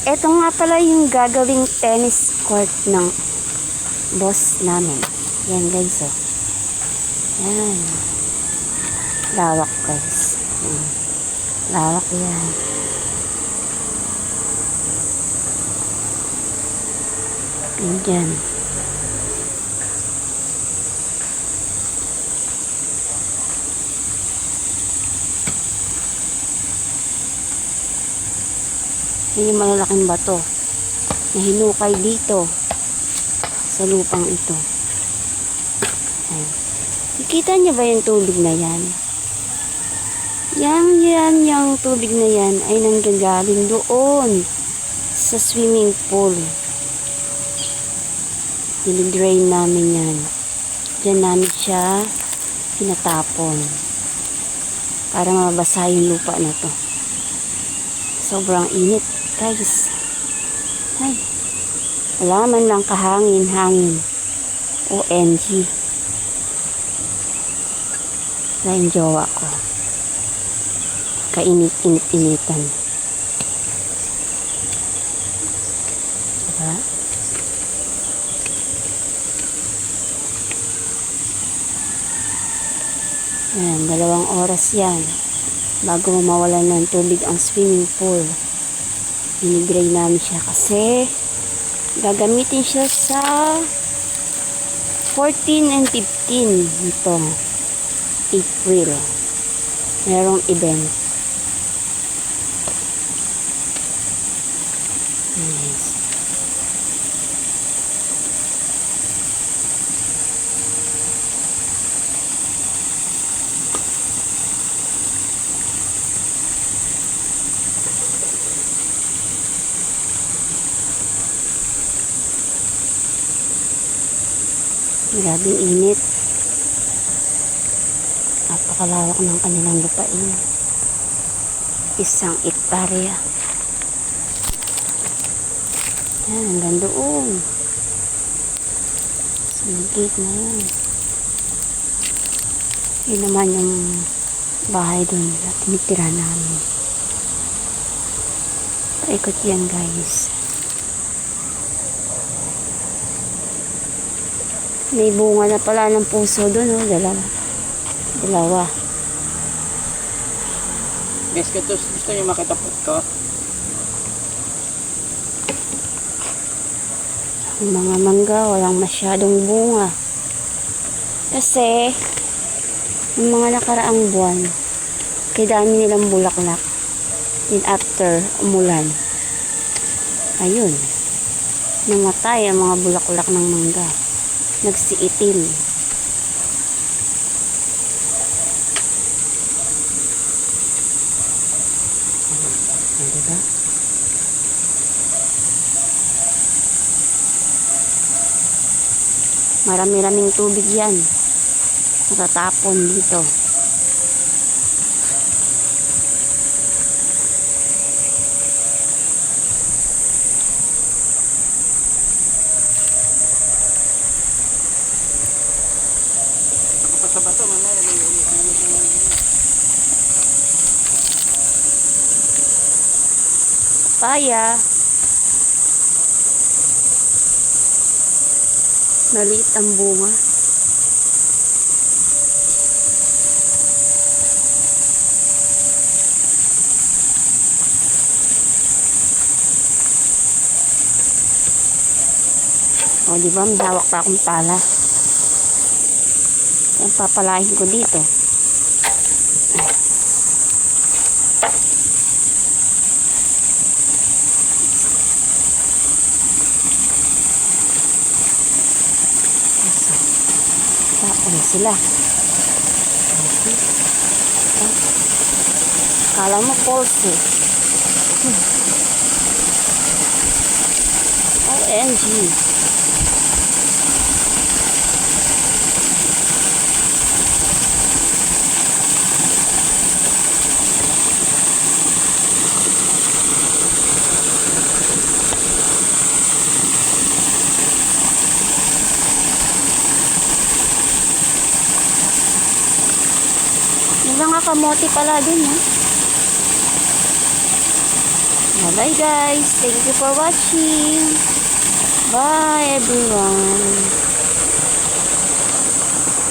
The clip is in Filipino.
Ito nga pala yung gagawing tennis court ng boss namin. Yan guys, oh. Yan. Lawak guys. Lawak yan. Yan. Yung malalaking bato na hinukay dito sa lupang ito. Ayan. Nakita niyo ba yung tubig na yan? Yung tubig na yan ay nanggagaling doon sa swimming pool. Dinidrain namin yan. Diyan namin siya pinatapon para mabasa yung lupa na to. Sobrang init guys. Ay, wala man lang kahangin-hangin. OMG. Wala yung jowa ko. Kainit-init-initan. Diba? Ayan, 2 oras yan bago mawalan ng tubig ang swimming pool. Dinigray namin siya kasi gagamitin siya sa 14 and 15 nito April. Merong event. Nice. Grabing init. Napakalawak ng kanilang lupain. 1 hektarya. Yan, hanggang doon. Sa gate na yan. Yun naman yung bahay doon na tinitira namin. Paikot yan guys. May bunga na pala ng puso doon, oh. Dalawa. Guys, gusto niyo makita po ito? Ang mga mangga, walang masyadong bunga. Kasi, yung mga nakaraang buwan, kaya dami nilang bulaklak. Then after, umulan. Ayun. Namatay ang mga bulaklak ng mangga. Nagsiitim. Diba? Marami-raming tubig yan. Natatapon dito. Sa bato, mamaya. Papaya. Maliit ang bunga. O, diba? May hawak pa akong pala. Yan, papalahin ko dito. Tapon sila. Kala mo pulse. OMG. Yung mga kamote pala dun, ha? Bye guys. Thank you for watching. Bye everyone.